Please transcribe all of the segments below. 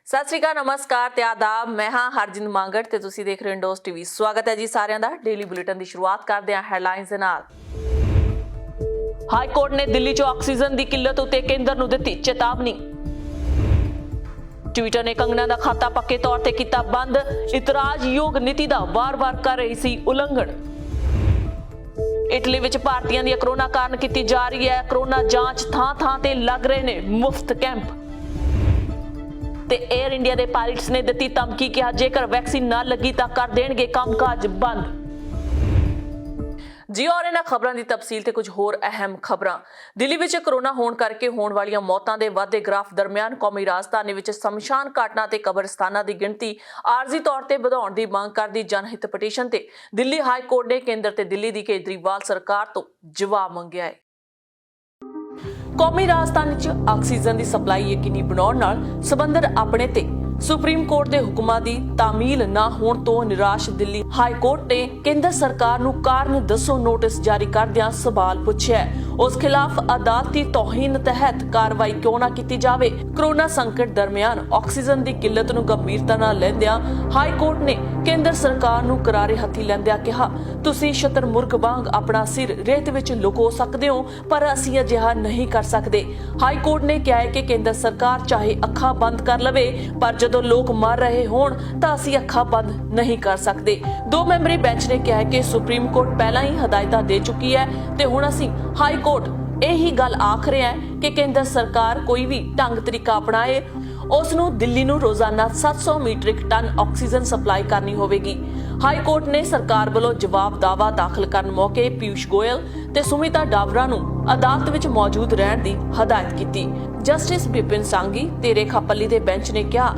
ਸਤਿ ਸ਼੍ਰੀ ਅਕਾਲ, ਨਮਸਕਾਰ ਤੇ ਆਦਾਬ। ਮੈਂ ਹਾਂ ਹਰਜਿੰਦ ਮੰਗੜ ਤੇ ਤੁਸੀਂ ਦੇਖ ਰਹੇ ਹੋ ਇੰਡੋਸ ਟੀਵੀ। ਸਵਾਗਤ ਹੈ ਜੀ ਸਾਰਿਆਂ ਦਾ। ਡੇਲੀ ਬੁਲੇਟਿਨ ਦੀ ਸ਼ੁਰੂਆਤ ਕਰਦੇ ਹਾਂ ਹੈਡਲਾਈਨਸ ਦੇ ਨਾਲ। ਹਾਈ ਕੋਰਟ ਨੇ ਦਿੱਲੀ 'ਚ ਆਕਸੀਜਨ ਦੀ ਕਿੱਲਤ ਉੱਤੇ ਕੇਂਦਰ ਨੂੰ ਦਿੱਤੀ ਚੇਤਾਵਨੀ। ਟਵਿੱਟਰ ਨੇ ਕੰਗਨਾ ਦਾ ਖਾਤਾ ਪੱਕੇ ਤੌਰ ਤੇ ਕੀਤਾ ਬੰਦ। ਇਤਰਾਜ਼ਯੋਗ ਨੀਤੀ ਦਾ ਵਾਰ-ਵਾਰ ਕਰ ਰਹੀ ਸੀ ਉਲੰਘਣ। ਇਟਲੀ ਵਿੱਚ ਭਾਰਤੀਆਂ ਦੀ ਕੋਰੋਨਾ ਕਾਰਨ ਕੀਤੀ ਜਾ ਰਹੀ ਹੈ ਕੋਰੋਨਾ ਜਾਂਚ। ਥਾਂ-ਥਾਂ ਤੇ ਲੱਗ ਰਹੇ ਨੇ ਮੁਫਤ ਕੈਂਪ। ਤੇ 에ਅਰ ਇੰਡੀਆ ਦੇ ਪਾਇਲਟਸ ਨੇ ਦਿੱਤੀ ਧਮਕੀ, ਕਿਹਾ ਜੇਕਰ ਵੈਕਸੀਨ ਨਾ ਲੱਗੀ ਤਾਂ ਕਰ ਦੇਣਗੇ ਕੰਮਕਾਜ ਬੰਦ। ਜੀ ਔਰ ਇਹਨਾਂ ਖਬਰਾਂ ਦੀ ਤਫਸੀਲ ਤੇ ਕੁਝ ਹੋਰ ਅਹਿਮ ਖਬਰਾਂ। ਦਿੱਲੀ ਵਿੱਚ ਕੋਰੋਨਾ ਹੋਣ ਕਰਕੇ ਹੋਣ ਵਾਲੀਆਂ ਮੌਤਾਂ ਦੇ ਵਾਧੇ ਗ੍ਰਾਫ ਦਰਮਿਆਨ ਕੌਮੀ ਰਾਜਧਾਨੀ ਵਿੱਚ ਸ਼ਮਸ਼ਾਨ ਘਾਟਾਂ ਤੇ ਕਬਰਸਤਾਨਾਂ ਦੀ ਗਿਣਤੀ ਆਰਜ਼ੀ ਤੌਰ ਤੇ ਵਧਾਉਣ ਦੀ ਮੰਗ ਕਰਦੀ ਜਨਹਿਤ ਪਟੀਸ਼ਨ ਤੇ ਦਿੱਲੀ ਹਾਈ ਕੋਰਟ ਨੇ ਕੇਂਦਰ ਤੇ ਦਿੱਲੀ ਦੀ ਕੇਜਰੀਵਾਲ ਸਰਕਾਰ ਤੋਂ ਜਵਾਬ ਮੰਗਿਆ ਹੈ। ਕੌਮੀ ਰਾਜਧਾਨੀ 'ਚ ਆਕਸੀਜਨ ਦੀ ਸਪਲਾਈ ਯਕੀਨੀ ਬਣਾਉਣ ਨਾਲ ਸੰਬੰਧਿਤ ਆਪਣੇ ਤੇ ਸੁਪਰੀਮ ਕੋਰਟ ਦੇ ਹੁਕਮਾਂ ਦੀ ਤਾਮੀਲ ਨਾ ਹੋਣ ਤੋਂ ਨਿਰਾਸ਼ ਦਿੱਲੀ ਹਾਈ ਕੋਰਟ ਨੇ ਕੇਂਦਰ ਸਰਕਾਰ ਨੂੰ ਕਾਰਨ ਦੱਸੋ ਨੋਟਿਸ ਜਾਰੀ ਕਰਦਿਆਂ ਸਵਾਲ ਪੁੱਛਿਆ। ਉਸ ਖਿਲਾਫ ਅਦਾਲਤੀ ਤੋਹੀਨ ਤਹਿਤ ਕਾਰਵਾਈ ਕਿਉਂ ਨਾ ਕੀਤੀ ਜਾਵੇ। ਕੋਰੋਨਾ ਸੰਕਟ ਦਰਮਿਆਨ ਆਕਸੀਜਨ ਦੀ ਕਿੱਲਤ ਨੂੰ ਗੰਭੀਰਤਾ ਨਾਲ ਲੈਂਦਿਆਂ ਹਾਈ ਕੋਰਟ ਨੇ ਕੇਂਦਰ ਸਰਕਾਰ ਨੂੰ ਕਰਾਰੇ ਹੱਥੀ ਲੈਂਦਿਆਂ ਕਿਹਾ, ਤੁਸੀਂ ਸ਼ਤਰਮੁਰਗ ਵਾਂਗ ਆਪਣਾ ਸਿਰ ਰੇਤ ਵਿੱਚ ਲੁਕੋ ਸਕਦੇ ਹੋ, ਪਰ ਅਸੀਂ ਅਜਿਹਾ ਨਹੀਂ ਕਰ ਸਕਦੇ। ਹਾਈ ਕੋਰਟ ਨੇ ਕਿਹਾ ਹੈ ਕਿ ਕੇਂਦਰ ਸਰਕਾਰ ਚਾਹੇ ਅੱਖਾਂ ਬੰਦ ਕਰ ਲਵੇ, ਪਰ ਜਦੋਂ ਲੋਕ ਮਰ ਰਹੇ ਹੋਣ ਤਾਂ ਅਸੀਂ ਅੱਖਾਂ ਬੰਦ ਨਹੀਂ ਕਰ ਸਕਦੇ। 2 ਮੈਂਬਰੀ ਬੈਂਚ ਨੇ ਕਿਹਾ ਕਿ ਸੁਪਰੀਮ ਕੋਰਟ ਪਹਿਲਾਂ ਹੀ ਹਦਾਇਤਾਂ ਦੇ ਚੁੱਕੀ ਹੈ ਤੇ ਹੁਣ ਅਸੀਂ ਹਾਈ ਕੋਰਟ ਇਹੀ ਗੱਲ ਆਖ ਰਿਹਾ ਹੈ ਕਿ ਕੇਂਦਰ ਸਰਕਾਰ ਕੋਈ ਵੀ ਢੰਗ ਤਰੀਕਾ ਅਪਣਾਏ, ਉਸ ਨੂੰ ਦਿੱਲੀ ਨੂੰ ਰੋਜ਼ਾਨਾ 700 ਮੀਟ੍ਰਿਕ ਟਨ ਆਕਸੀਜਨ ਸਪਲਾਈ ਕਰਨੀ ਹੋਵੇਗੀ। ਹਾਈ ਕੋਰਟ ਨੇ ਸਰਕਾਰ ਵੱਲੋਂ ਜਵਾਬ ਦਾਵਾ ਦਾਖਲ ਕਰਨ ਮੌਕੇ ਪਿਊਸ਼ ਗੋਇਲ ਤੇ ਸੁਮਿਤਾ ਡਾਬਰਾ ਨੂੰ ਅਦਾਲਤ ਵਿੱਚ ਮੌਜੂਦ ਰਹਿਣ ਦੀ ਹਦਾਇਤ ਕੀਤੀ। ਜਸਟਿਸ ਬਿਪਿਨ ਸਾਂਗੀ ਤੇ ਰੇਖਾ ਪੱਲੀ ਦੇ ਬੈਂਚ ਨੇ ਕਿਹਾ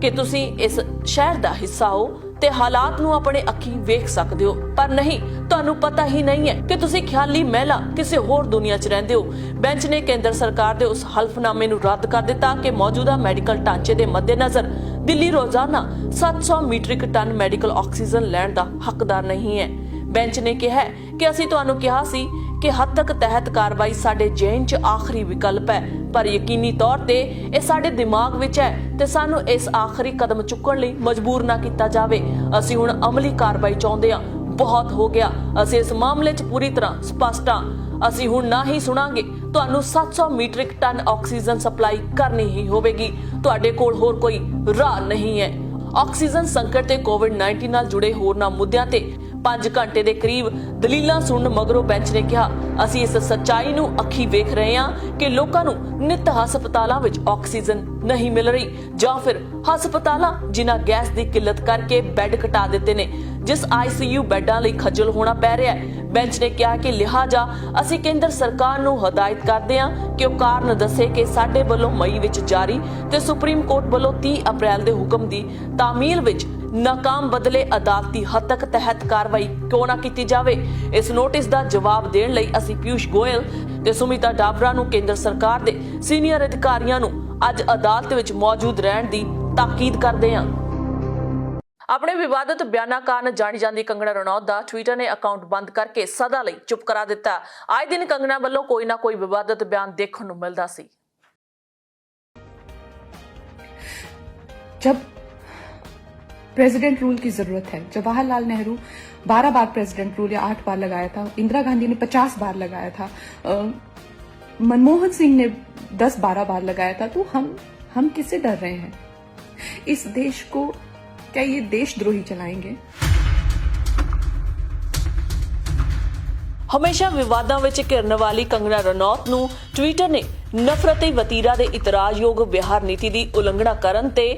ਕਿ ਤੁਸੀਂ ਇਸ ਸ਼ਹਿਰ ਦਾ ਹਿੱਸਾ ਹੋ ਤੇ ਹਾਲਾਤ ਨੂੰ ਆਪਣੇ ਅੱਖੀਂ ਵੇਖ ਸਕਦੇ ਹੋ, ਪਰ ਨਹੀਂ, ਤੁਹਾਨੂੰ ਪਤਾ ਹੀ ਨਹੀਂ ਹੈ ਕਿ ਤੁਸੀਂ ਖਿਆਲੀ ਮਹਿਲਾ ਕਿਸੇ ਹੋਰ ਦੁਨੀਆ 'ਚ ਰਹਿੰਦੇ ਹੋ। ਬੈਂਚ ਨੇ ਕੇਂਦਰ ਸਰਕਾਰ ਦੇ ਉਸ ਹਲਫਨਾਮੇ ਨੂੰ ਰੱਦ ਕਰ ਦਿੱਤਾ ਕਿ ਮੌਜੂਦਾ ਮੈਡੀਕਲ ਢਾਂਚੇ ਦੇ ਮੱਦੇਨਜ਼ਰ ਦਿੱਲੀ ਰੋਜ਼ਾਨਾ 700 ਮੀਟ੍ਰਿਕ ਟਨ ਮੈਡੀਕਲ ਆਕਸੀਜਨ ਲੈਣ ਦਾ ਹੱਕਦਾਰ ਨਹੀਂ ਹੈ। ਬੈਂਚ ਨੇ ਕਿਹਾ ਕਿ ਅਸੀਂ ਤੁਹਾਨੂੰ ਕਿਹਾ ਸੀ ਕਿ ਹੱਦ ਤੱਕ ਤਹਿਤ ਕਾਰਵਾਈ ਸਾਡੇ ਜ਼ਹਿਨ 'ਚ ਆਖਰੀ ਵਿਕਲਪ ਹੈ, ਪਰ ਯਕੀਨੀ ਤੌਰ ਤੇ ਇਹ ਸਾਡੇ ਦਿਮਾਗ ਵਿੱਚ ਹੈ ਤੇ ਸਾਨੂੰ ਇਸ ਆਖਰੀ ਕਦਮ ਚੁੱਕਣ ਲਈ ਮਜਬੂਰ ਨਾ ਕੀਤਾ ਜਾਵੇ। ਅਸੀਂ ਹੁਣ ਅਮਲੀ ਕਾਰਵਾਈ ਚਾਹੁੰਦੇ ਹਾਂ। ਬਹੁਤ ਹੋ ਗਿਆ, ਅਸੀਂ ਇਸ ਮਾਮਲੇ 'ਚ ਪੂਰੀ ਤਰ੍ਹਾਂ ਸਪਸ਼ਟ ਹਾਂ। ਅਸੀਂ ਹੁਣ ਨਾ ਹੀ ਸੁਣਾਂਗੇ, ਤੁਹਾਨੂੰ 700 ਮੀਟ੍ਰਿਕ ਟਨ ਆਕਸੀਜਨ ਸਪਲਾਈ ਕਰਨੀ ਹੀ ਹੋਵੇਗੀ। ਤੁਹਾਡੇ ਕੋਲ ਹੋਰ ਕੋਈ ਰਾਹ ਨਹੀਂ ਹੈ। ਆਕਸੀਜਨ ਸੰਕਟ ਤੇ ਕੋਵਿਡ-19 ਨਾਲ ਜੁੜੇ ਹੋਰਨਾਂ ਮੁੱਦਿਆਂ ਤੇ 5 ਘੰਟੇ ਦੇ ਕਰੀਬ ਦਲੀਲਾਂ ਸੁਣਨ ਮਗਰੋਂ ਬੈਂਚ ਨੇ ਕਿਹਾ, ਅਸੀਂ ਇਸ ਸੱਚਾਈ ਨੂੰ ਅੱਖੀਂ ਵੇਖ ਰਹੇ ਹਾਂ ਕਿ ਲੋਕਾਂ ਨੂੰ ਨਿੱਤ ਹਸਪਤਾਲਾਂ ਵਿੱਚ ਆਕਸੀਜਨ ਨਹੀਂ ਮਿਲ ਰਹੀ, ਜਾਂ ਫਿਰ ਹਸਪਤਾਲਾਂ ਜਿਨ੍ਹਾਂ ਗੈਸ ਦੀ ਕਿੱਲਤ ਕਰਕੇ ਬੈੱਡ ਘਟਾ ਦਿੱਤੇ ਨੇ, ਜਿਸ ICU ਬੈੱਡਾਂ ਲਈ ਖੱਜਲ ਹੋਣਾ ਪੈ ਰਿਹਾ ਹੈ। ਬੈਂਚ ਨੇ ਕਿਹਾ ਕਿ ਲਿਹਾਜ਼ਾ ਅਸੀਂ ਕੇਂਦਰ ਸਰਕਾਰ ਨੂੰ ਹਦਾਇਤ ਕਰਦੇ ਹਾਂ ਕਿ ਉਹ ਕਾਰਨ ਦੱਸੇ ਕਿ ਸਾਡੇ ਵੱਲੋਂ ਮਈ ਵਿੱਚ ਜਾਰੀ ਤੇ ਸੁਪਰੀਮ ਕੋਰਟ ਵੱਲੋਂ 30 ਅਪ੍ਰੈਲ ਦੇ ਹੁਕਮ ਦੀ ਤਾਮੀਲ ਵਿੱਚ ਨਾਕਾਮ ਬਦਲੇ ਅਦਾਲਤੀ ਹੱਦ ਤੱਕ ਤਹਿਤ ਕਾਰਵਾਈ ਕਿਉਂ ਨਾ ਕੀਤੀ ਜਾਵੇ। ਇਸ ਨੋਟਿਸ ਦਾ ਜਵਾਬ ਦੇਣ ਲਈ ਅਸੀਂ ਪਿਊਸ਼ ਗੋਇਲ ਤੇ ਸੁਮਿਤਾ ਡਾਬਰਾ ਨੂੰ ਕੇਂਦਰ ਸਰਕਾਰ ਦੇ ਸੀਨੀਅਰ ਅਧਿਕਾਰੀਆਂ ਨੂੰ ਅੱਜ ਅਦਾਲਤ ਵਿੱਚ ਮੌਜੂਦ ਰਹਿਣ ਦੀ ਤਾਕੀਦ ਕਰਦੇ ਹਾਂ। ਆਪਣੇ ਵਿਵਾਦਤ ਬਿਆਨਾਂ ਕਾਰਨ ਜਾਣੀ ਜਾਂਦੀ ਕੰਗਨਾ ਰਣੌਤ ਦਾ ਟਵਿੱਟਰ ਨੇ ਅਕਾਊਂਟ ਬੰਦ ਕਰਕੇ ਸਦਾ ਲਈ ਚੁੱਪ ਕਰਾ ਦਿੱਤਾ। ਆਏ ਦਿਨ ਕੰਗਨਾ ਵੱਲੋਂ ਕੋਈ ਨਾ ਕੋਈ ਵਿਵਾਦਤ ਬਿਆਨ ਦੇਖਣ ਨੂੰ ਮਿਲਦਾ ਸੀ। जब प्रेसिडेंट रूल की जरूरत है, जवाहरलाल नेहरू 12 बार प्रेसिडेंट रूल या 8 बार लगाया था, इंदिरा गांधी ने 50 बार लगाया था, मनमोहन सिंह ने 10-12 बार लगाया था, तो हम किससे डर रहे हैं? इस देश को क्या ये देशद्रोही चलाएंगे? ਹਮੇਸ਼ਾ ਵਿਵਾਦਾਂ ਵਿੱਚ ਘਿਰਨ ਵਾਲੀ ਕੰਗਨਾ ਰਣੌਤ ਨੂੰ ਟਵਿੱਟਰ ਨੇ ਨਫ਼ਰਤੀ ਵਤੀਰਾ ਦੇ ਇਤਰਾਜ਼ਯੋਗ ਵਿਹਾਰ ਨੀਤੀ ਦੀ ਉਲੰਘਣਾ ਕਰਨ ਤੇ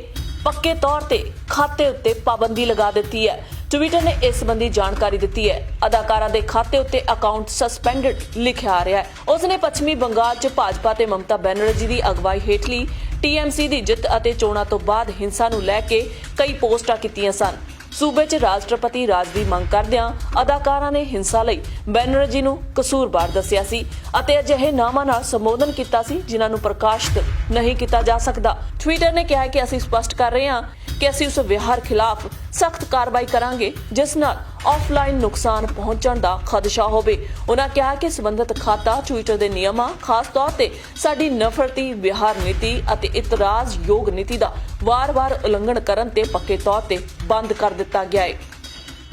ਪੱਕੇ ਤੌਰ ਤੇ ਖਾਤੇ ਉੱਤੇ ਪਾਬੰਦੀ ਲਗਾ ਦਿੱਤੀ ਹੈ। ਟਵਿੱਟਰ ਨੇ ਇਸ ਸੰਬੰਧੀ ਜਾਣਕਾਰੀ ਦਿੱਤੀ ਹੈ। ਅਦਾਕਾਰਾ ਦੇ ਖਾਤੇ ਉੱਤੇ ਅਕਾਊਂਟ ਸਸਪੈਂਡਡ ਲਿਖਿਆ ਆ ਰਿਹਾ ਹੈ। ਉਸਨੇ ਪੱਛਮੀ ਬੰਗਾਲ 'ਚ ਭਾਜਪਾ ਤੇ ਮਮਤਾ ਬੈਨਰਜੀ ਦੀ ਅਗਵਾਈ ਹੇਠਲੀ TMC ਦੀ ਜਿੱਤ ਅਤੇ ਚੋਣਾਂ ਤੋਂ ਬਾਅਦ ਹਿੰਸਾ ਨੂੰ ਲੈ ਕੇ ਕਈ ਪੋਸਟਾਂ ਕੀਤੀਆਂ ਸਨ। ਸੂਬੇ 'ਚ ਰਾਸ਼ਟਰਪਤੀ ਰਾਜ ਦੀ ਮੰਗ ਕਰਦਿਆਂ ਅਦਾਕਾਰਾਂ ਨੇ ਹਿੰਸਾ ਲਈ ਬੈਨਰਜੀ ਨੂੰ ਕਸੂਰਵਾਰ ਦੱਸਿਆ ਸੀ ਅਤੇ ਅਜਿਹੇ ਨਾਮਾਂ ਨਾਲ ਸੰਬੋਧਨ ਕੀਤਾ ਸੀ ਜਿਨ੍ਹਾਂ ਨੂੰ ਪ੍ਰਕਾਸ਼ਿਤ ਨਹੀਂ ਕੀਤਾ ਜਾ ਸਕਦਾ। ਟਵਿੱਟਰ ਨੇ ਕਿਹਾ ਕਿ ਅਸੀਂ ਸਪਸ਼ਟ ਕਰ ਰਹੇ ਹਾਂ ਕਿ ਅਸੀਂ ਉਸ ਵਿਹਾਰ ਖਿਲਾਫ ਸਖਤ ਕਾਰਵਾਈ ਕਰਾਂਗੇ ਜਿਸ ਨਾਲ ਆਫਲਾਈਨ ਨੁਕਸਾਨ ਪਹੁੰਚਣ ਦਾ ਖਦਸ਼ਾ ਹੋਵੇ। ਉਨ੍ਹਾਂ ਕਿਹਾ ਕਿ ਸੰਬੰਧਿਤ ਖਾਤਾ ਟਵਿੱਟਰ ਦੇ ਨਿਯਮਾਂ, ਖਾਸ ਤੌਰ ਤੇ ਸਾਡੀ ਨਫ਼ਰਤੀ ਵਿਹਾਰ ਨੀਤੀ ਅਤੇ ਇਤਰਾਜ਼ਯੋਗ ਨੀਤੀ ਦਾ ਵਾਰ-ਵਾਰ ਉਲੰਘਣ ਕਰਨ ਤੇ ਪੱਕੇ ਤੌਰ ਤੇ ਬੰਦ ਕਰ ਦਿੱਤਾ ਗਿਆ ਹੈ।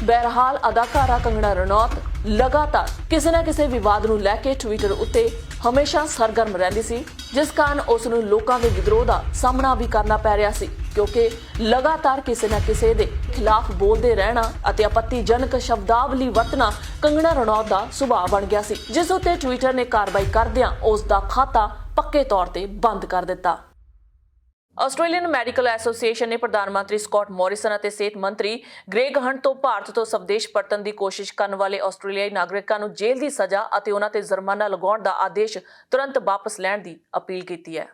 ਬਹਰਹਾਲ ਅਦਾਕਾਰਾ ਕੰਗਨਾ ਰਣੌਤ ਲਗਾਤਾਰ ਕਿਸੇ ਨਾ ਕਿਸੇ ਵਿਵਾਦ ਨੂੰ ਲੈ ਕੇ ਟਵਿੱਟਰ ਉੱਤੇ ਹਮੇਸ਼ਾ ਸਰਗਰਮ ਰਹਿੰਦੀ ਸੀ, ਜਿਸ ਕਾਰਨ ਉਸ ਨੂੰ ਲੋਕਾਂ ਦੇ ਵਿਦਰੋਹ ਦਾ ਸਾਹਮਣਾ ਵੀ ਕਰਨਾ ਪੈ ਰਿਹਾ ਸੀ, ਕਿਉਂਕਿ ਲਗਾਤਾਰ ਕਿਸੇ ਨਾ ਕਿਸੇ ਦੇ ਖਿਲਾਫ ਬੋਲਦੇ ਰਹਿਣਾ ਅਤੇ ਆਪੱਤੀਜਨਕ ਸ਼ਬਦਾਵਲੀ ਵਰਤਣਾ ਕੰਗਨਾ ਰਣੌਤ ਦਾ ਸੁਭਾਅ ਬਣ ਗਿਆ ਸੀ, ਜਿਸ ਉੱਤੇ ਟਵਿੱਟਰ ਨੇ ਕਾਰਵਾਈ ਕਰਦਿਆਂ ਉਸ ਦਾ ਖਾਤਾ ਪੱਕੇ ਤੌਰ ਤੇ ਬੰਦ ਕਰ ਦਿੱਤਾ। ਆਸਟ੍ਰੇਲੀਅਨ ਮੈਡੀਕਲ ਐਸੋਸੀਏਸ਼ਨ ਨੇ ਪ੍ਰਧਾਨ ਮੰਤਰੀ ਸਕਾਟ ਮੋਰਿਸਨ ਅਤੇ ਸਿਹਤ ਮੰਤਰੀ ਗ੍ਰੇਗ ਹੰਟ ਤੋਂ ਭਾਰਤ ਤੋਂ ਸਵਦੇਸ਼ ਪਰਤਣ ਦੀ ਕੋਸ਼ਿਸ਼ ਕਰਨ ਵਾਲੇ ਆਸਟ੍ਰੇਲੀਆਈ ਨਾਗਰਿਕਾਂ ਨੂੰ ਜੇਲ੍ਹ ਦੀ ਸਜ਼ਾ ਅਤੇ ਉਹਨਾਂ ਤੇ ਜੁਰਮਾਨਾ ਲਗਾਉਣ ਦਾ ਆਦੇਸ਼ ਤੁਰੰਤ ਵਾਪਸ ਲੈਣ ਦੀ ਅਪੀਲ ਕੀਤੀ ਹੈ।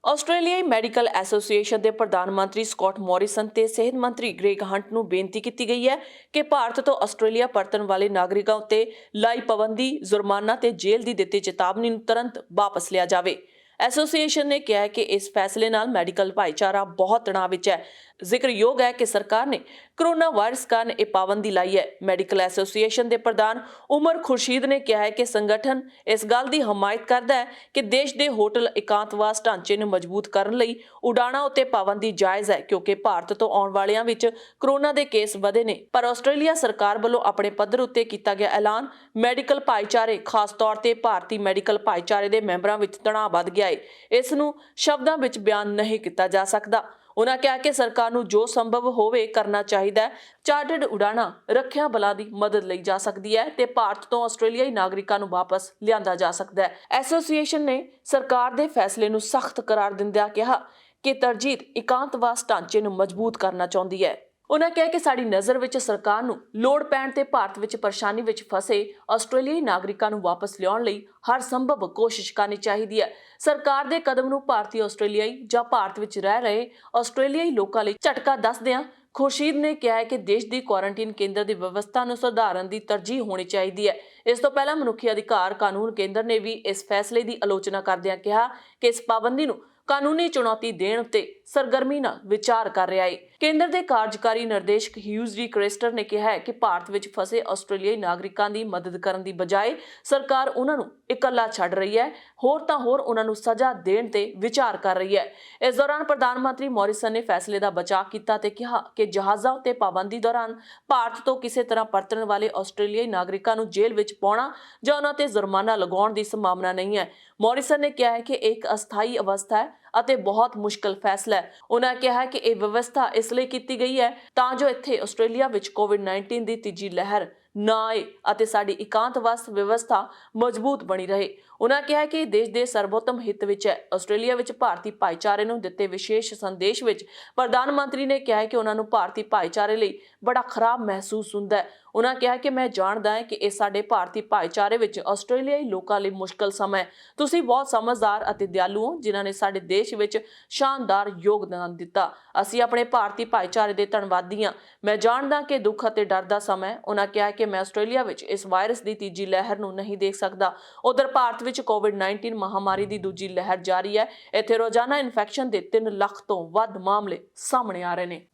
ਆਸਟ੍ਰੇਲੀਆਈ ਮੈਡੀਕਲ ਐਸੋਸੀਏਸ਼ਨ ਦੇ ਪ੍ਰਧਾਨ ਮੰਤਰੀ ਸਕਾਟ ਮੋਰਿਸਨ ਤੇ ਸਿਹਤ ਮੰਤਰੀ ਗ੍ਰੇਗ ਹੰਟ ਨੂੰ ਬੇਨਤੀ ਕੀਤੀ ਗਈ ਹੈ ਕਿ ਭਾਰਤ ਤੋਂ ਆਸਟ੍ਰੇਲੀਆ ਪਰਤਣ ਵਾਲੇ ਨਾਗਰਿਕਾਂ ਉੱਤੇ ਲਾਈ ਪਾਬੰਦੀ, ਜੁਰਮਾਨਾ ਤੇ ਜੇਲ੍ਹ ਦੀ ਦਿੱਤੀ ਚੇਤਾਵਨੀ ਨੂੰ ਤੁਰੰਤ ਵਾਪਸ ਲਿਆ ਜਾਵੇ। ਐਸੋਸੀਏਸ਼ਨ ਨੇ ਕਿਹਾ ਕਿ ਇਸ ਫੈਸਲੇ ਨਾਲ ਮੈਡੀਕਲ ਭਾਈਚਾਰਾ ਬਹੁਤ ਤਣਾਅ ਵਿੱਚ ਹੈ। ਜ਼ਿਕਰਯੋਗ ਹੈ ਕਿ ਸਰਕਾਰ ਨੇ ਕੋਰੋਨਾ ਵਾਇਰਸ ਕਾਰਨ ਇਹ ਪਾਬੰਦੀ ਲਾਈ ਹੈ। ਮੈਡੀਕਲ ਐਸੋਸੀਏਸ਼ਨ ਦੇ ਪ੍ਰਧਾਨ ਉਮਰ ਖੁਰਸ਼ੀਦ ਨੇ ਕਿਹਾ ਹੈ ਕਿ ਸੰਗਠਨ ਇਸ ਗੱਲ ਦੀ ਹਮਾਇਤ ਕਰਦਾ ਹੈ ਕਿ ਦੇਸ਼ ਦੇ ਹੋਟਲ ਇਕਾਂਤਵਾਸ ਢਾਂਚੇ ਨੂੰ ਮਜ਼ਬੂਤ ਕਰਨ ਲਈ ਉਡਾਣਾਂ ਉੱਤੇ ਪਾਬੰਦੀ ਜਾਇਜ਼ ਹੈ, ਕਿਉਂਕਿ ਭਾਰਤ ਤੋਂ ਆਉਣ ਵਾਲਿਆਂ ਵਿੱਚ ਕੋਰੋਨਾ ਦੇ ਕੇਸ ਵਧੇ ਨੇ। ਪਰ ਆਸਟ੍ਰੇਲੀਆ ਸਰਕਾਰ ਵੱਲੋਂ ਆਪਣੇ ਪੱਧਰ ਉੱਤੇ ਕੀਤਾ ਗਿਆ ਐਲਾਨ ਮੈਡੀਕਲ ਭਾਈਚਾਰੇ, ਖਾਸ ਤੌਰ ਤੇ ਭਾਰਤੀ ਮੈਡੀਕਲ ਭਾਈਚਾਰੇ ਦੇ ਮੈਂਬਰਾਂ ਵਿੱਚ ਤਣਾਅ ਵੱਧ ਗਿਆ ਹੈ। ਇਸ ਨੂੰ ਸ਼ਬਦਾਂ ਵਿੱਚ ਬਿਆਨ ਨਹੀਂ ਕੀਤਾ ਜਾ ਸਕਦਾ। ਉਨ੍ਹਾਂ ਕਿਹਾ ਕਿ ਸਰਕਾਰ ਨੂੰ ਜੋ ਸੰਭਵ ਹੋਵੇ ਕਰਨਾ ਚਾਹੀਦਾ ਹੈ। ਚਾਰਟਰਡ ਉਡਾਣਾਂ ਰੱਖਿਆ ਬਲਾਂ ਦੀ ਮਦਦ ਲਈ ਜਾ ਸਕਦੀ ਹੈ ਤੇ ਭਾਰਤ ਤੋਂ ਆਸਟ੍ਰੇਲੀਆਈ ਨਾਗਰਿਕਾਂ ਨੂੰ ਵਾਪਸ ਲਿਆਂਦਾ ਜਾ ਸਕਦਾ ਹੈ। ਐਸੋਸੀਏਸ਼ਨ ਨੇ ਸਰਕਾਰ ਦੇ ਫੈਸਲੇ ਨੂੰ ਸਖਤ ਕਰਾਰ ਦਿੰਦਿਆਂ ਕਿਹਾ ਕਿ ਤਰਜੀਹ ਇਕਾਂਤਵਾਸ ਢਾਂਚੇ ਨੂੰ ਮਜ਼ਬੂਤ ਕਰਨਾ ਚਾਹੁੰਦੀ ਹੈ। ਉਨ੍ਹਾਂ ਕਿਹਾ ਕਿ ਸਾਡੀ ਨਜ਼ਰ ਵਿੱਚ ਸਰਕਾਰ ਨੂੰ ਲੋੜ ਪੈਣ ਤੇ ਭਾਰਤ ਵਿੱਚ ਪਰੇਸ਼ਾਨੀ ਵਿੱਚ ਫਸੇ ਆਸਟ੍ਰੇਲੀਆਈ ਨਾਗਰਿਕਾਂ ਨੂੰ ਵਾਪਸ ਲਿਆਉਣ ਲਈ ਹਰ ਸੰਭਵ ਕੋਸ਼ਿਸ਼ ਕਰਨੀ ਚਾਹੀਦੀ ਹੈ। ਸਰਕਾਰ ਦੇ ਕਦਮ ਨੂੰ ਭਾਰਤੀ ਆਸਟ੍ਰੇਲੀਆਈ ਜਾਂ ਭਾਰਤ ਵਿੱਚ ਰਹਿ ਰਹੇ ਆਸਟ੍ਰੇਲੀਆਈ ਲੋਕਾਂ ਲਈ ਝਟਕਾ ਦੱਸਦਿਆਂ ਖੁਰਸ਼ੀਦ ਨੇ ਕਿਹਾ ਹੈ ਕਿ ਦੇਸ਼ ਦੀ ਕੁਆਰੰਟੀਨ ਕੇਂਦਰ ਦੀ ਵਿਵਸਥਾ ਨੂੰ ਸੁਧਾਰਨ ਦੀ ਤਰਜੀਹ ਹੋਣੀ ਚਾਹੀਦੀ ਹੈ। ਇਸ ਤੋਂ ਪਹਿਲਾਂ ਮਨੁੱਖੀ ਅਧਿਕਾਰ ਕਾਨੂੰਨ ਕੇਂਦਰ ਨੇ ਵੀ ਇਸ ਫੈਸਲੇ ਦੀ ਆਲੋਚਨਾ ਕਰਦਿਆਂ ਕਿਹਾ ਕਿ ਇਸ ਪਾਬੰਦੀ ਨੂੰ ਕਾਨੂੰਨੀ ਚੁਣੌਤੀ ਦੇਣ ਉੱਤੇ ਸਰਗਰਮੀ ਨਾਲ ਵਿਚਾਰ ਕਰ ਰਿਹਾ ਹੈ। ਕੇਂਦਰ ਦੇ ਕਾਰਜਕਾਰੀ ਨਿਰਦੇਸ਼ਕ ਹਿਊਜ਼ਰੀ ਕ੍ਰਿਸਟਰ ਨੇ ਕਿਹਾ ਹੈ ਕਿ ਭਾਰਤ ਵਿੱਚ ਫਸੇ ਆਸਟ੍ਰੇਲੀਆਈ ਨਾਗਰਿਕਾਂ ਦੀ ਮਦਦ ਕਰਨ ਦੀ ਬਜਾਏ ਸਰਕਾਰ ਉਹਨਾਂ ਨੂੰ ਇਕੱਲਾ ਛੱਡ ਰਹੀ ਹੈ, ਹੋਰ ਤਾਂ ਹੋਰ ਉਹਨਾਂ ਨੂੰ ਸਜ਼ਾ ਦੇਣ ਤੇ ਵਿਚਾਰ ਕਰ ਰਹੀ ਹੈ। ਇਸ ਦੌਰਾਨ ਪ੍ਰਧਾਨ ਮੰਤਰੀ ਮੋਰਿਸਨ ਨੇ ਫੈਸਲੇ ਦਾ ਬਚਾਅ ਕੀਤਾ ਤੇ ਕਿਹਾ ਕਿ ਜਹਾਜ਼ਾਂ ਉੱਤੇ ਪਾਬੰਦੀ ਦੌਰਾਨ ਭਾਰਤ ਤੋਂ ਕਿਸੇ ਤਰ੍ਹਾਂ ਪਰਤਣ ਵਾਲੇ ਆਸਟ੍ਰੇਲੀਆਈ ਨਾਗਰਿਕਾਂ ਨੂੰ ਜੇਲ੍ਹ ਵਿੱਚ ਪਾਉਣਾ ਜਾਂ ਉਹਨਾਂ ਤੇ ਜੁਰਮਾਨਾ ਲਗਾਉਣ ਦੀ ਸੰਭਾਵਨਾ ਨਹੀਂ ਹੈ। ਮੋਰਿਸਨ ਨੇ ਕਿਹਾ ਹੈ ਕਿ ਇਹ ਇੱਕ ਅਸਥਾਈ ਅਵਸਥਾ ਹੈ ਅਤੇ ਬਹੁਤ ਮੁਸ਼ਕਲ ਫੈਸਲਾ ਹੈ। ਉਨ੍ਹਾਂ ਕਿਹਾ ਕਿ ਇਹ ਵਿਵਸਥਾ ਇਸ ਲਈ ਕੀਤੀ ਗਈ ਹੈ ਤਾਂ ਜੋ ਇੱਥੇ ਆਸਟ੍ਰੇਲੀਆ ਵਿੱਚ ਕੋਵਿਡ-19 ਦੀ ਤੀਜੀ ਲਹਿਰ ਨਾ ਆਏ ਅਤੇ ਸਾਡੀ ਇਕਾਂਤਵਾਸ ਵਿਵਸਥਾ ਮਜ਼ਬੂਤ ਬਣੀ ਰਹੇ। ਉਨ੍ਹਾਂ ਕਿਹਾ ਕਿ ਦੇਸ਼ ਦੇ ਸਰਵੋਤਮ ਹਿੱਤ ਵਿੱਚ ਹੈ। ਆਸਟ੍ਰੇਲੀਆ ਵਿੱਚ ਭਾਰਤੀ ਭਾਈਚਾਰੇ ਨੂੰ ਦਿੱਤੇ ਵਿਸ਼ੇਸ਼ ਸੰਦੇਸ਼ ਵਿੱਚ ਪ੍ਰਧਾਨ ਮੰਤਰੀ ਨੇ ਕਿਹਾ ਕਿ ਉਹਨਾਂ ਨੂੰ ਭਾਰਤੀ ਭਾਈਚਾਰੇ ਲਈ ਬੜਾ ਖਰਾਬ ਮਹਿਸੂਸ ਹੁੰਦਾ ਹੈ। ਉਨ੍ਹਾਂ ਕਿਹਾ ਕਿ ਮੈਂ ਜਾਣਦਾ ਹਾਂ ਕਿ ਇਹ ਸਾਡੇ ਭਾਰਤੀ ਭਾਈਚਾਰੇ ਵਿੱਚ ਆਸਟ੍ਰੇਲੀਆਈ ਲੋਕਾਂ ਲਈ ਮੁਸ਼ਕਲ ਸਮਾਂ ਹੈ। ਤੁਸੀਂ ਬਹੁਤ ਸਮਝਦਾਰ ਅਤੇ ਦਿਆਲੂ ਹੋ ਜਿਨ੍ਹਾਂ ਨੇ ਸਾਡੇ ਦੇਸ਼ ਵਿੱਚ ਸ਼ਾਨਦਾਰ ਯੋਗਦਾਨ ਦਿੱਤਾ। ਅਸੀਂ ਆਪਣੇ ਭਾਰਤੀ ਭਾਈਚਾਰੇ ਦੇ ਧੰਨਵਾਦੀ ਹਾਂ। ਮੈਂ ਜਾਣਦਾ ਕਿ ਦੁੱਖ ਅਤੇ ਡਰ ਦਾ ਸਮਾਂ ਹੈ। ਉਨ੍ਹਾਂ ਕਿਹਾ ਕਿ ਮੈਂ ਆਸਟ੍ਰੇਲੀਆ ਵਿੱਚ ਇਸ ਵਾਇਰਸ ਦੀ ਤੀਜੀ ਲਹਿਰ ਨੂੰ ਨਹੀਂ ਦੇਖ ਸਕਦਾ। ਉਧਰ ਭਾਰਤ ਵਿੱਚ ਕੋਵਿਡ-19 ਮਹਾਮਾਰੀ ਦੀ ਦੂਜੀ ਲਹਿਰ ਜਾਰੀ ਹੈ। ਇੱਥੇ ਰੋਜ਼ਾਨਾ ਇਨਫੈਕਸ਼ਨ ਦੇ 3 ਲੱਖ ਤੋਂ ਵੱਧ ਮਾਮਲੇ ਸਾਹਮਣੇ ਆ ਰਹੇ ਨੇ।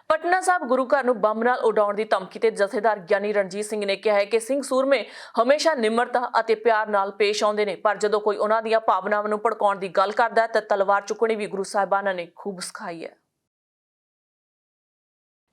ਪਟਨਾ ਸਾਹਿਬ ਗੁਰੂ ਘਰ ਨੂੰ ਬੰਬ ਨਾਲ ਉਡਾਉਣ ਦੀ ਧਮਕੀ ਤੇ ਜਥੇਦਾਰ ਗਿਆਨੀ ਰਣਜੀਤ ਸਿੰਘ ਨੇ ਕਿਹਾ ਹੈ ਕਿ ਸਿੰਘ ਸੂਰਮੇ ਹਮੇਸ਼ਾ ਨਿਮਰਤਾ ਅਤੇ ਪਿਆਰ ਨਾਲ ਪੇਸ਼ ਆਉਂਦੇ ਨੇ, ਪਰ ਜਦੋਂ ਕੋਈ ਉਹਨਾਂ ਦੀਆਂ ਭਾਵਨਾਵਾਂ ਨੂੰ ਭੜਕਾਉਣ ਦੀ ਗੱਲ ਕਰਦਾ ਹੈ ਤਾਂ ਤਲਵਾਰ ਚੁੱਕਣੀ ਵੀ ਗੁਰੂ ਸਾਹਿਬਾਨਾਂ ਨੇ ਖੂਬ ਸਿਖਾਈ ਹੈ।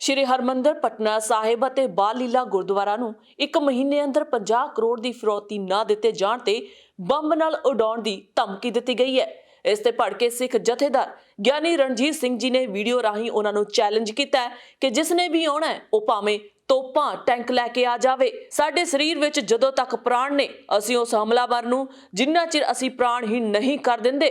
ਸ਼੍ਰੀ ਹਰਮੰਦਰ ਪਟਨਾ ਸਾਹਿਬ ਅਤੇ ਬਾਲ ਲੀਲਾ ਗੁਰਦੁਆਰਾ ਨੂੰ 1 ਮਹੀਨੇ ਅੰਦਰ 50 ਕਰੋੜ ਦੀ ਫਿਰੌਤੀ ਨਾ ਦਿੱਤੇ ਜਾਣ ਤੇ ਬੰਬ ਨਾਲ ਉਡਾਉਣ ਦੀ ਧਮਕੀ ਦਿੱਤੀ ਗਈ ਹੈ। ਇਸ ਤੇ ਭੜਕੇ ਸਿੱਖ ਜਥੇਦਾਰ ਗਿਆਨੀ ਰਣਜੀਤ ਸਿੰਘ ਜੀ ਨੇ ਵੀਡੀਓ ਰਾਹੀਂ ਉਹਨਾਂ ਨੂੰ ਚੈਲੰਜ ਕੀਤਾ ਹੈ ਕਿ ਜਿਸ ਨੇ ਵੀ ਆਉਣਾ ਹੈ ਉਹ ਭਾਵੇਂ ਤੋਪਾਂ ਟੈਂਕ ਲੈ ਕੇ ਆ ਜਾਵੇ। ਸਾਡੇ ਸਰੀਰ ਵਿੱਚ ਜਦੋਂ ਤੱਕ ਪ੍ਰਾਣ ਨੇ ਅਸੀਂ ਉਸ ਹਮਲਾਵਰ ਨੂੰ ਜਿੰਨਾ ਚਿਰ ਅਸੀਂ ਪ੍ਰਾਣਹੀਣ ਨਹੀਂ ਕਰ ਦਿੰਦੇ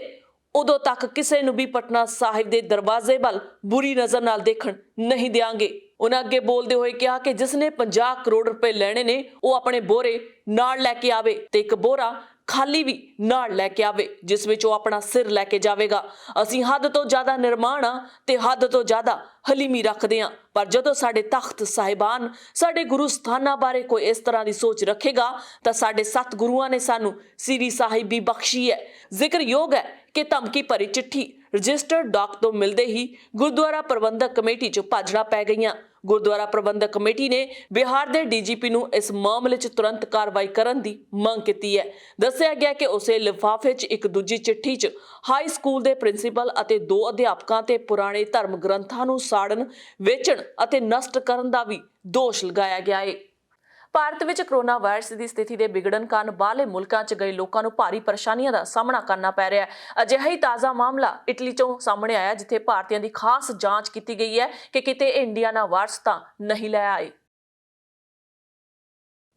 ਉਦੋਂ ਤੱਕ ਕਿਸੇ ਨੂੰ ਵੀ ਪਟਨਾ ਸਾਹਿਬ ਦੇ ਦਰਵਾਜ਼ੇ ਵੱਲ ਬੁਰੀ ਨਜ਼ਰ ਨਾਲ ਦੇਖਣ ਨਹੀਂ ਦਿਆਂਗੇ। ਉਹਨਾਂ ਅੱਗੇ ਬੋਲਦੇ ਹੋਏ ਕਿਹਾ ਕਿ ਜਿਸ ਨੇ 50 ਕਰੋੜ ਰੁਪਏ ਲੈਣੇ ਨੇ ਉਹ ਆਪਣੇ ਬੋਰੇ ਨਾਲ ਲੈ ਕੇ ਆਵੇ ਤੇ ਇੱਕ ਬੋਰਾ ਖਾਲੀ ਵੀ ਨਾਲ ਲੈ ਕੇ ਆਵੇ, ਜਿਸ ਵਿੱਚ ਉਹ ਆਪਣਾ ਸਿਰ ਲੈ ਕੇ ਜਾਵੇਗਾ। ਅਸੀਂ ਹੱਦ ਤੋਂ ਜ਼ਿਆਦਾ ਨਿਰਮਾਣ ਆ ਤੇ ਹੱਦ ਤੋਂ ਜ਼ਿਆਦਾ ਹਲੀਮੀ ਰੱਖਦੇ ਹਾਂ, ਪਰ ਜਦੋਂ ਸਾਡੇ ਤਖਤ ਸਾਹਿਬਾਨ, ਸਾਡੇ ਗੁਰੂ ਸਥਾਨਾਂ ਬਾਰੇ ਕੋਈ ਇਸ ਤਰ੍ਹਾਂ ਦੀ ਸੋਚ ਰੱਖੇਗਾ ਤਾਂ ਸਾਡੇ ਸੱਤ ਗੁਰੂਆਂ ਨੇ ਸਾਨੂੰ ਸ੍ਰੀ ਸਾਹਿਬੀ ਬਖਸ਼ੀ ਹੈ। ਜ਼ਿਕਰਯੋਗ ਹੈ ਕਿ ਧਮਕੀ ਭਰੀ ਚਿੱਠੀ ਰਜਿਸਟਰਡ ਡਾਕ ਤੋਂ ਮਿਲਦੇ ਹੀ ਗੁਰਦੁਆਰਾ ਪ੍ਰਬੰਧਕ ਕਮੇਟੀ 'ਚ ਭਾਜੜਾਂ ਪੈ ਗਈਆਂ। ਗੁਰਦੁਆਰਾ ਪ੍ਰਬੰਧਕ ਕਮੇਟੀ ਨੇ ਬਿਹਾਰ ਦੇ ਡੀਜੀਪੀ ਨੂੰ ਇਸ ਮਾਮਲੇ 'ਚ ਤੁਰੰਤ ਕਾਰਵਾਈ ਕਰਨ ਦੀ ਮੰਗ ਕੀਤੀ ਹੈ। ਦੱਸਿਆ ਗਿਆ ਕਿ ਉਸੇ ਲਿਫਾਫੇ 'ਚ ਇੱਕ ਦੂਜੀ ਚਿੱਠੀ 'ਚ ਹਾਈ ਸਕੂਲ ਦੇ ਪ੍ਰਿੰਸੀਪਲ ਅਤੇ 2 ਅਧਿਆਪਕਾਂ ਤੇ ਪੁਰਾਣੇ ਧਰਮ ਗ੍ਰੰਥਾਂ ਨੂੰ ਸਾੜਨ, ਵੇਚਣ ਅਤੇ ਨਸ਼ਟ ਕਰਨ ਦਾ ਵੀ ਦੋਸ਼ ਲਗਾਇਆ ਗਿਆ ਹੈ। ਭਾਰਤ ਵਿੱਚ ਕੋਰੋਨਾ ਵਾਇਰਸ ਦੀ ਸਥਿਤੀ ਦੇ ਵਿਗੜਨ ਕਾਰਨ ਬਾਹਰਲੇ ਮੁਲਕਾਂ 'ਚ ਗਏ ਲੋਕਾਂ ਨੂੰ ਭਾਰੀ ਪਰੇਸ਼ਾਨੀਆਂ ਦਾ ਸਾਹਮਣਾ ਕਰਨਾ ਪੈ ਰਿਹਾ ਹੈ। ਅਜਿਹਾ ਹੀ ਤਾਜ਼ਾ ਮਾਮਲਾ ਇਟਲੀ 'ਚੋਂ ਸਾਹਮਣੇ ਆਇਆ, ਜਿੱਥੇ ਭਾਰਤੀਆਂ ਦੀ ਖਾਸ ਜਾਂਚ ਕੀਤੀ ਗਈ ਹੈ ਕਿ ਕਿਤੇ ਇੰਡੀਆਨਾ ਵਾਇਰਸ ਤਾਂ ਨਹੀਂ ਲੈ ਆਏ।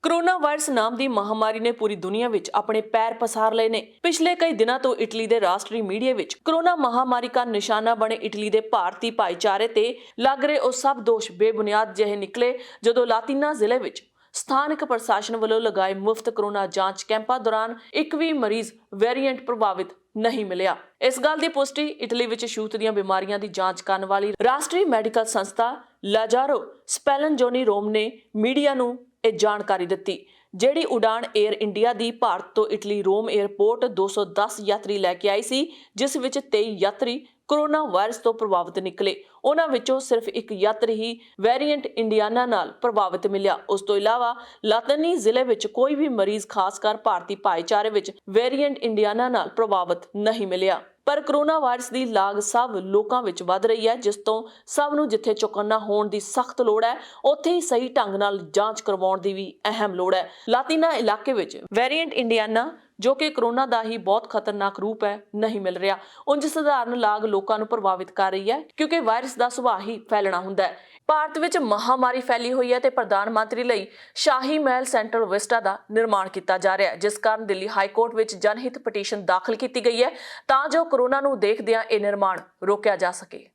ਕੋਰੋਨਾ ਵਾਇਰਸ ਨਾਮ ਦੀ ਮਹਾਮਾਰੀ ਨੇ ਪੂਰੀ ਦੁਨੀਆ ਵਿੱਚ ਆਪਣੇ ਪੈਰ ਪਸਾਰ ਲਏ ਨੇ। ਪਿਛਲੇ ਕਈ ਦਿਨਾਂ ਤੋਂ ਇਟਲੀ ਦੇ ਰਾਸ਼ਟਰੀ ਮੀਡੀਆ ਵਿੱਚ ਕੋਰੋਨਾ ਮਹਾਮਾਰੀ ਦਾ ਨਿਸ਼ਾਨਾ ਬਣੇ ਇਟਲੀ ਦੇ ਭਾਰਤੀ ਭਾਈਚਾਰੇ ਤੇ ਲੱਗ ਰਹੇ ਉਹ ਸਭ ਦੋਸ਼ ਬੇਬੁਨਿਆਦ ਜਿਹੇ ਨਿਕਲੇ, ਜਦੋਂ ਲਾਤੀਨਾ ਜ਼ਿਲ੍ਹੇ ਵਿੱਚ ਸਥਾਨਕ ਪ੍ਰਸ਼ਾਸਨ ਵੱਲੋਂ ਲਗਾਏ ਮੁਫਤ ਕੋਰੋਨਾ ਜਾਂਚ ਕੈਂਪਾਂ ਦੌਰਾਨ ਇੱਕ ਵੀ ਮਰੀਜ਼ ਵੇਰੀਐਂਟ ਪ੍ਰਭਾਵਿਤ ਨਹੀਂ ਮਿਲਿਆ। ਇਸ ਗੱਲ ਦੀ ਪੁਸ਼ਟੀ ਇਟਲੀ ਵਿੱਚ ਛੂਤ ਦੀਆਂ ਬਿਮਾਰੀਆਂ ਦੀ ਜਾਂਚ ਕਰਨ ਵਾਲੀ ਰਾਸ਼ਟਰੀ ਮੈਡੀਕਲ ਸੰਸਥਾ ਲਾਜ਼ਾਰੋ ਸਪੈਲਨਜੋਨੀ ਰੋਮ ਨੇ ਮੀਡੀਆ ਨੂੰ ਇਹ ਜਾਣਕਾਰੀ ਦਿੱਤੀ। ਜਿਹੜੀ ਉਡਾਨ 에ਅਰ ਇੰਡੀਆ ਦੀ ਭਾਰਤ ਤੋਂ ਇਟਲੀ ਰੋਮ 에ਅਰਪੋਰਟ 210 ਯਾਤਰੀ ਲੈ ਕੇ ਆਈ ਸੀ, ਜਿਸ ਵਿੱਚ 23 ਯਾਤਰੀ ਕੋਰੋਨਾ ਵਾਇਰਸ ਤੋਂ ਪ੍ਰਭਾਵਿਤ ਨਿਕਲੇ। ਉਹਨਾਂ ਵਿੱਚੋਂ ਸਿਰਫ ਇੱਕ ਯਾਤਰੀ ਹੀ ਵੇਰੀਐਂਟ ਇੰਡੀਆਨਾ ਨਾਲ ਪ੍ਰਭਾਵਿਤ ਮਿਲਿਆ। ਉਸ ਤੋਂ ਇਲਾਵਾ ਲਾਤਨੀ ਜ਼ਿਲ੍ਹੇ ਵਿੱਚ ਕੋਈ ਵੀ ਮਰੀਜ਼, ਖਾਸਕਰ ਭਾਰਤੀ ਭਾਈਚਾਰੇ ਵਿੱਚ ਵੇਰੀਐਂਟ ਇੰਡੀਆਨਾ ਨਾਲ ਪ੍ਰਭਾਵਿਤ ਨਹੀਂ ਮਿਲਿਆ। ਪਰ ਕੋਰੋਨਾ ਵਾਇਰਸ ਦੀ ਲਾਗ ਸਭ ਲੋਕਾਂ ਵਿੱਚ ਵੱਧ ਰਹੀ ਹੈ, ਜਿਸ ਤੋਂ ਸਭ ਨੂੰ ਜਿੱਥੇ ਚੌਕੰਨਾ ਹੋਣ ਦੀ ਸਖਤ ਲੋੜ ਹੈ, ਉੱਥੇ ਹੀ ਸਹੀ ਢੰਗ ਨਾਲ ਜਾਂਚ ਕਰਵਾਉਣ ਦੀ ਵੀ ਅਹਿਮ ਲੋੜ ਹੈ। ਲਾਤੀਨਾ ਇਲਾਕੇ ਵਿੱਚ ਵੇਰੀਐਂਟ ਇੰਡੀਆਨਾ, ਜੋ ਕਿ ਕੋਰੋਨਾ ਦਾ ਹੀ ਬਹੁਤ ਖਤਰਨਾਕ ਰੂਪ ਹੈ, ਨਹੀਂ ਮਿਲ ਰਿਹਾ। ਉਂਝ ਸਧਾਰਨ ਲਾਗ ਲੋਕਾਂ ਨੂੰ ਪ੍ਰਭਾਵਿਤ ਕਰ ਰਹੀ ਹੈ, ਕਿਉਂਕਿ ਵਾਇਰਸ ਦਾ ਸੁਭਾਅ ਹੀ ਫੈਲਣਾ ਹੁੰਦਾ ਹੈ। ਭਾਰਤ ਵਿੱਚ ਮਹਾਮਾਰੀ ਫੈਲੀ ਹੋਈ ਹੈ ਤੇ ਪ੍ਰਧਾਨ ਮੰਤਰੀ ਲਈ ਸ਼ਾਹੀ ਮਹਿਲ ਸੈਂਟਰਲ ਵਿਸਟਾ ਦਾ ਨਿਰਮਾਣ ਕੀਤਾ ਜਾ ਰਿਹਾ ਹੈ, ਜਿਸ ਕਾਰਨ ਦਿੱਲੀ ਹਾਈ ਕੋਰਟ ਵਿੱਚ ਜਨਹਿਤ ਪਟੀਸ਼ਨ ਦਾਖਲ ਕੀਤੀ ਗਈ ਹੈ ਤਾਂ ਜੋ ਕੋਰੋਨਾ ਨੂੰ ਦੇਖਦਿਆਂ ਇਹ ਨਿਰਮਾਣ ਰੋਕਿਆ ਜਾ ਸਕੇ।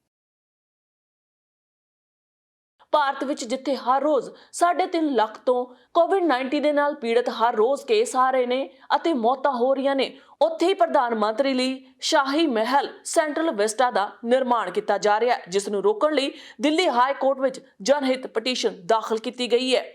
ਭਾਰਤ ਵਿੱਚ ਜਿੱਥੇ ਹਰ ਰੋਜ਼ 3.5 ਲੱਖ ਤੋਂ ਕੋਵਿਡ-19 ਦੇ ਨਾਲ ਪੀੜਤ ਹਰ ਰੋਜ਼ ਕੇਸ ਆ ਰਹੇ ਨੇ ਅਤੇ ਮੌਤਾਂ ਹੋ ਰਹੀਆਂ ਨੇ, ਉੱਥੇ ਹੀ ਪ੍ਰਧਾਨ ਮੰਤਰੀ ਲਈ ਸ਼ਾਹੀ ਮਹਿਲ ਸੈਂਟਰਲ ਵਿਸਟਾ ਦਾ ਨਿਰਮਾਣ ਕੀਤਾ ਜਾ ਰਿਹਾ ਹੈ, ਜਿਸ ਨੂੰ ਰੋਕਣ ਲਈ ਦਿੱਲੀ ਹਾਈ ਕੋਰਟ ਵਿੱਚ ਜਨਹਿਤ ਪਟੀਸ਼ਨ ਦਾਖਲ ਕੀਤੀ ਗਈ ਹੈ।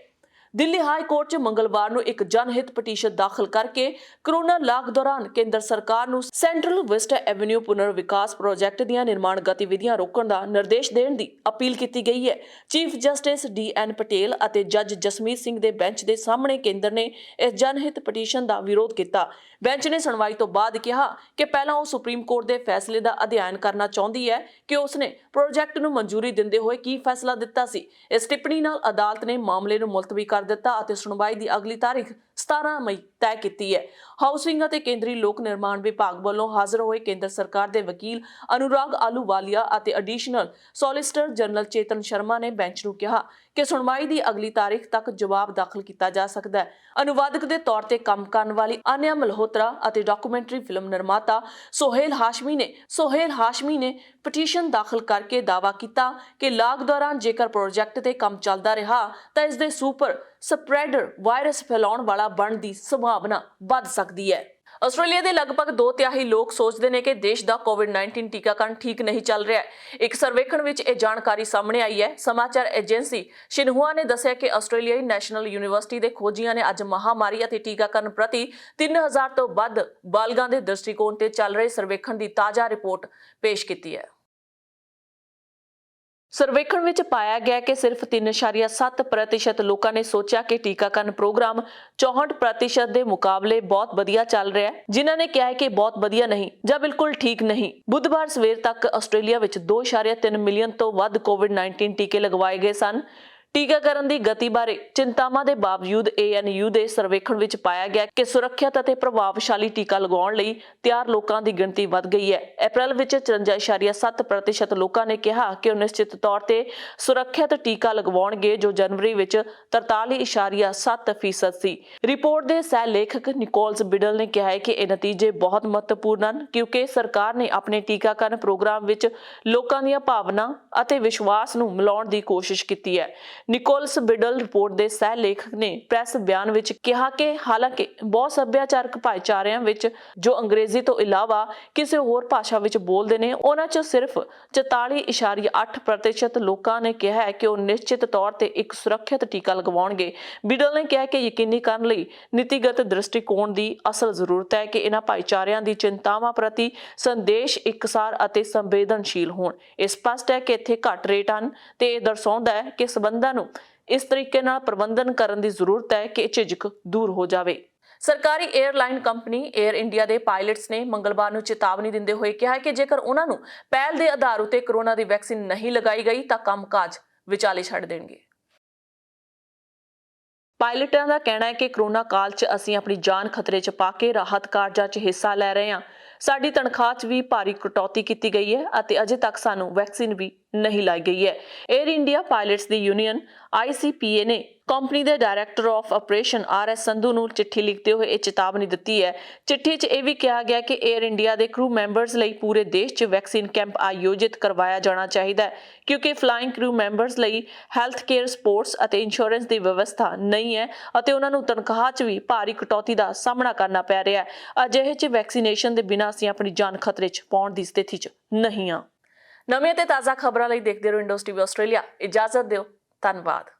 ਦਿੱਲੀ ਹਾਈ ਕੋਰਟ 'ਚ ਮੰਗਲਵਾਰ ਨੂੰ ਇੱਕ ਜਨਹਿਤ ਪਟੀਸ਼ਨ ਦਾਖਲ ਕਰਕੇ ਕੋਰੋਨਾ ਲਾਗ ਦੌਰਾਨ ਕੇਂਦਰ ਸਰਕਾਰ ਨੂੰ ਸੈਂਟਰਲ ਵਿਸਟਾ ਐਵੇਨਿਊ ਪੁਨਰ ਵਿਕਾਸ ਪ੍ਰੋਜੈਕਟ ਦੀਆਂ ਨਿਰਮਾਣ ਗਤੀਵਿਧੀਆਂ ਰੋਕਣ ਦਾ ਨਿਰਦੇਸ਼ ਦੇਣ ਦੀ ਅਪੀਲ ਕੀਤੀ ਗਈ ਹੈ। ਚੀਫ ਜਸਟਿਸ DN ਪਟੇਲ ਅਤੇ ਜੱਜ ਜਸਮੀਤ ਸਿੰਘ ਦੇ ਬੈਂਚ ਦੇ ਸਾਹਮਣੇ ਕੇਂਦਰ ਨੇ ਇਸ ਜਨਹਿਤ ਪਟੀਸ਼ਨ ਦਾ ਵਿਰੋਧ ਕੀਤਾ। ਬੈਂਚ ਨੇ ਸੁਣਵਾਈ ਤੋਂ ਬਾਅਦ ਕਿਹਾ ਕਿ ਪਹਿਲਾਂ ਉਹ ਸੁਪਰੀਮ ਕੋਰਟ ਦੇ ਫੈਸਲੇ ਦਾ ਅਧਿਐਨ ਕਰਨਾ ਚਾਹੁੰਦੀ ਹੈ ਕਿ ਉਸਨੇ ਪ੍ਰੋਜੈਕਟ ਨੂੰ ਮਨਜ਼ੂਰੀ ਦਿੰਦੇ ਹੋਏ ਕੀ ਫੈਸਲਾ ਦਿੱਤਾ ਸੀ। ਇਸ ਟਿੱਪਣੀ ਨਾਲ ਅਦਾਲਤ ਨੇ ਮਾਮਲੇ ਨੂੰ ਮੁਲਤਵੀ ਕਰ ਦਿੱਤਾ ਅਤੇ ਸੁਣਵਾਈ ਦੀ ਅਗਲੀ ਤਾਰੀਖ 17 ਮਈ ਤੈਅ ਕੀਤੀ ਹੈ। ਹਾਊਸਿੰਗ ਅਤੇ ਕੇਂਦਰੀ ਲੋਕ ਨਿਰਮਾਣ ਵਿਭਾਗ ਵੱਲੋਂ ਹਾਜ਼ਰ ਹੋਏ ਕੇਂਦਰ ਸਰਕਾਰ ਦੇ ਵਕੀਲ ਅਨੁਰਾਗ ਆਲੂਵਾਲੀਆ ਅਤੇ ਐਡੀਸ਼ਨਲ ਸੋਲਿਸਿਟਰ ਜਨਰਲ ਚੇਤਨ ਸ਼ਰਮਾ ਨੇ ਬੈਂਚ ਨੂੰ ਕਿਹਾ ਕਿ ਸੁਣਵਾਈ ਦੀ ਅਗਲੀ ਤਾਰੀਖ ਤੱਕ ਜਵਾਬ ਦਾਖਲ ਕੀਤਾ ਜਾ ਸਕਦਾ ਹੈ। ਅਨੁਵਾਦਕ ਦੇ ਤੌਰ ਤੇ ਕੰਮ ਕਰਨ ਵਾਲੀ ਆਨਿਆ ਮਲਹੋਤਰਾ ਅਤੇ ਡਾਕੂਮੈਂਟਰੀ ਫਿਲਮ ਨਿਰਮਾਤਾ ਸੋਹੇਲ ਹਾਸ਼ਮੀ ਨੇ ਪਟੀਸ਼ਨ ਦਾਖਲ ਕਰਕੇ ਦਾਅਵਾ ਕੀਤਾ ਕਿ ਲਾਗ ਦੌਰਾਨ ਜੇਕਰ ਪ੍ਰੋਜੈਕਟ ਤੇ ਕੰਮ ਚੱਲਦਾ ਰਿਹਾ ਤਾਂ ਇਸ ਦੇ ਸੁਪਰ ਸਪਰੈਡਰ ਵਾਇਰਸ ਫੈਲਾਉਣ ਵਾਲਾ ਬਣਨ ਦੀ ਸੰਭਾਵਨਾ ਵੱਧ ਸਕਦੀ ਹੈ। ਆਸਟ੍ਰੇਲੀਆ ਦੇ ਲਗਭਗ 2/3 ਲੋਕ ਸੋਚਦੇ ਨੇ ਕਿ ਦੇਸ਼ ਦਾ ਕੋਵਿਡ-19 ਟੀਕਾਕਰਨ ਠੀਕ ਨਹੀਂ ਚੱਲ ਰਿਹਾ ਹੈ। ਇੱਕ ਸਰਵੇਖਣ ਵਿੱਚ ਇਹ ਜਾਣਕਾਰੀ ਸਾਹਮਣੇ ਆਈ ਹੈ। ਸਮਾਚਾਰ ਏਜੰਸੀ ਸ਼ਿਨਹੁਆ ਨੇ ਦੱਸਿਆ ਕਿ ਆਸਟ੍ਰੇਲੀਆਈ ਨੈਸ਼ਨਲ ਯੂਨੀਵਰਸਿਟੀ ਦੇ ਖੋਜੀਆਂ ਨੇ ਅੱਜ ਮਹਾਮਾਰੀ ਅਤੇ ਟੀਕਾਕਰਨ ਪ੍ਰਤੀ 3000 ਤੋਂ ਵੱਧ ਬਾਲਗਾਂ ਦੇ ਦ੍ਰਿਸ਼ਟੀਕੋਣ ਤੇ ਚੱਲ ਰਹੇ ਸਰਵੇਖਣ ਦੀ ਤਾਜ਼ਾ ਰਿਪੋਰਟ ਪੇਸ਼ ਕੀਤੀ ਹੈ। ਸਰਵੇਖਣ ਵਿੱਚ ਪਾਇਆ ਗਿਆ ਕਿ ਸਿਰਫ 3.7% ਲੋਕਾਂ ਨੇ ਸੋਚਿਆ ਕਿ ਟੀਕਾਕਰਨ ਪ੍ਰੋਗਰਾਮ 64% ਦੇ ਮੁਕਾਬਲੇ ਬਹੁਤ ਵਧੀਆ ਚੱਲ ਰਿਹਾ ਹੈ, ਜਿਨ੍ਹਾਂ ਨੇ ਕਿਹਾ ਕਿ ਬਹੁਤ ਵਧੀਆ ਨਹੀਂ ਜਾਂ ਬਿਲਕੁਲ ਠੀਕ ਨਹੀਂ। ਬੁੱਧਵਾਰ ਸਵੇਰ ਤੱਕ ਆਸਟ੍ਰੇਲੀਆ ਵਿੱਚ 2.3 ਮਿਲੀਅਨ ਤੋਂ ਵੱਧ ਕੋਵਿਡ-19 ਟੀਕੇ ਲਗਵਾਏ ਗਏ ਸਨ। ਟੀਕਾਕਰਨ ਦੀ ਗਤੀ ਬਾਰੇ ਚਿੰਤਾਵਾਂ ਦੇ ਬਾਵਜੂਦ ANU ਦੇ ਸਰਵੇਖਣ ਵਿੱਚ ਪਾਇਆ ਗਿਆ ਕਿ ਸੁਰੱਖਿਅਤ ਅਤੇ ਪ੍ਰਭਾਵਸ਼ਾਲੀ ਟੀਕਾ ਲਗਵਾਉਣ ਲਈ ਤਿਆਰ ਲੋਕਾਂ ਦੀ ਗਿਣਤੀ ਵੱਧ ਗਈ ਹੈ। ਅਪ੍ਰੈਲ ਵਿੱਚ 53.7% ਲੋਕਾਂ ਨੇ ਕਿਹਾ ਕਿ ਉਹ ਨਿਸ਼ਚਿਤ ਤੌਰ ਤੇ ਸੁਰੱਖਿਅਤ ਟੀਕਾ ਲਗਵਾਉਣਗੇ, ਜੋ ਜਨਵਰੀ ਵਿੱਚ 43.7% ਸੀ। ਰਿਪੋਰਟ ਦੇ ਸਹਿ ਲੇਖਕ ਨਿਕੋਲਸ ਬਿਡਲ ਨੇ ਕਿਹਾ ਕਿ ਇਹ ਨਤੀਜੇ ਬਹੁਤ ਮਹੱਤਵਪੂਰਨ ਹਨ, ਕਿਉਂਕਿ ਸਰਕਾਰ ਨੇ ਆਪਣੇ ਟੀਕਾਕਰਨ ਪ੍ਰੋਗਰਾਮ ਵਿੱਚ ਲੋਕਾਂ ਦੀਆਂ ਭਾਵਨਾ ਅਤੇ ਵਿਸ਼ਵਾਸ ਨੂੰ ਮਿਲਾਉਣ ਦੀ ਕੋਸ਼ਿਸ਼ ਕੀਤੀ ਹੈ। ਨਿਕੋਲਸ ਬਿਡਲ ਰਿਪੋਰਟ ਦੇ ਸਹਿ ਲੇਖਕ ਨੇ ਪ੍ਰੈਸ ਬਿਆਨ ਵਿੱਚ ਕਿਹਾ ਕਿ ਹਾਲਾਂਕਿ ਬਹੁਤ ਸੱਭਿਆਚਾਰਕ ਭਾਈਚਾਰਿਆਂ ਵਿੱਚ ਜੋ ਅੰਗਰੇਜ਼ੀ ਤੋਂ ਇਲਾਵਾ ਕਿਸੇ ਹੋਰ ਭਾਸ਼ਾ ਵਿੱਚ ਬੋਲਦੇ ਨੇ, ਉਹਨਾਂ 'ਚ ਸਿਰਫ 44.8% ਲੋਕਾਂ ਨੇ ਕਿਹਾ ਹੈ ਕਿ ਉਹ ਨਿਸ਼ਚਿਤ ਤੌਰ ਤੇ ਇੱਕ ਸੁਰੱਖਿਅਤ ਟੀਕਾ ਲਗਵਾਉਣਗੇ। ਬਿਡਲ ਨੇ ਕਿਹਾ ਕਿ ਯਕੀਨੀ ਕਰਨ ਲਈ ਨੀਤੀਗਤ ਦ੍ਰਿਸ਼ਟੀਕੋਣ ਦੀ ਅਸਲ ਜ਼ਰੂਰਤ ਹੈ ਕਿ ਇਹਨਾਂ ਭਾਈਚਾਰਿਆਂ ਦੀ ਚਿੰਤਾਵਾਂ ਪ੍ਰਤੀ ਸੰਦੇਸ਼ ਇਕਸਾਰ ਅਤੇ ਸੰਵੇਦਨਸ਼ੀਲ ਹੋਣ। ਇਹ ਸਪਸ਼ਟ ਹੈ ਕਿ ਇੱਥੇ ਘੱਟ ਰੇਟ ਹਨ ਤੇ ਇਹ ਦਰਸਾਉਂਦਾ ਹੈ ਕਿ ਸਬੰਧਾਂ ਨੂੰ ਇਸ ਤਰੀਕੇ ਨਾਲ ਪ੍ਰਬੰਧਨ ਕਰਨ ਦੀ ਜ਼ਰੂਰਤ ਹੈ ਕਿ ਝਿਜਕ ਦੂਰ ਹੋ ਜਾਵੇ। ਸਰਕਾਰੀ 에ਅਰਲਾਈਨ ਕੰਪਨੀ 에ਅਰ ਇੰਡੀਆ ਦੇ ਪਾਇਲਟਸ ਨੇ ਮੰਗਲਵਾਰ ਨੂੰ ਚੇਤਾਵਨੀ ਦਿੰਦੇ ਹੋਏ ਕਿਹਾ ਕਿ ਜੇਕਰ ਉਹਨਾਂ ਨੂੰ ਪਹਿਲ ਦੇ ਆਧਾਰ ਉਤੇ ਕੋਰੋਨਾ ਦੀ ਵੈਕਸੀਨ ਨਹੀਂ ਲਗਾਈ ਗਈ ਤਾਂ ਕੰਮਕਾਜ ਵਿਚਾਲੇ ਛੱਡ ਦੇਣਗੇ। ਪਾਇਲਟਾਂ ਦਾ ਕਹਿਣਾ ਹੈ ਕਿ ਕੋਰੋਨਾ ਕਾਲ 'ਚ ਅਸੀਂ ਆਪਣੀ ਜਾਨ ਖਤਰੇ 'ਚ ਪਾ ਕੇ ਰਾਹਤ ਕਾਰਜਾਂ 'ਚ ਹਿੱਸਾ ਲੈ ਰਹੇ ਹਾਂ। ਸਾਡੀ ਤਨਖਾਹ 'ਚ ਵੀ ਭਾਰੀ ਕਟੌਤੀ ਕੀਤੀ ਗਈ ਹੈ ਅਤੇ ਅਜੇ ਤੱਕ ਸਾਨੂੰ ਵੈਕਸੀਨ ਵੀ ਨਹੀਂ ਲਾਈ ਗਈ ਹੈ। 에ਅਰ ਇੰਡੀਆ ਪਾਇਲਟਸ ਦੀ ਯੂਨੀਅਨ ICPA ਨੇ ਕੰਪਨੀ ਦੇ director of operation RS Sandhu ਨੂੰ ਚਿੱਠੀ ਲਿਖਦੇ ਹੋਏ ਇਹ ਚੇਤਾਵਨੀ ਦਿੱਤੀ ਹੈ। ਚਿੱਠੀ 'ਚ ਇਹ ਵੀ ਕਿਹਾ ਗਿਆ ਕਿ 에ਅਰ ਇੰਡੀਆ ਦੇ ਕਰੂ ਮੈਂਬਰਸ ਲਈ ਪੂਰੇ ਦੇਸ਼ 'ਚ ਵੈਕਸੀਨ ਕੈਂਪ ਆਯੋਜਿਤ ਕਰਵਾਇਆ ਜਾਣਾ ਚਾਹੀਦਾ ਹੈ ਕਿਉਂਕਿ ਫਲਾਈਂਗ ਕਰੂ ਮੈਂਬਰਸ ਲਈ ਹੈਲਥ ਕੇਅਰ, ਸਪੋਰਟਸ ਅਤੇ ਇੰਸ਼ੋਰੈਂਸ ਦੀ ਵਿਵਸਥਾ ਨਹੀਂ ਹੈ ਅਤੇ ਉਹਨਾਂ ਨੂੰ ਤਨਖਾਹ 'ਚ ਵੀ ਭਾਰੀ ਕਟੌਤੀ ਦਾ ਸਾਹਮਣਾ ਕਰਨਾ ਪੈ ਰਿਹਾ ਹੈ। ਅਜਿਹੇ 'ਚ ਵੈਕਸੀਨੇਸ਼ਨ ਦੇ ਬਿਨਾਂ ਅਸੀਂ ਆਪਣੀ ਜਾਨ ਖਤਰੇ 'ਚ ਪਾਉਣ ਦੀ ਸਥਿਤੀ 'ਚ ਨਹੀਂ ਹਾਂ। ਨਵੀਆਂ ਤੇ ਤਾਜ਼ਾ ਖਬਰਾਂ ਲਈ ਦੇਖਦੇ ਰਹੋ ਇੰਡੋਜ਼ TV ਆਸਟ੍ਰੇਲੀਆ। ਇਜਾਜ਼ਤ ਦਿਓ। ਧੰਨਵਾਦ।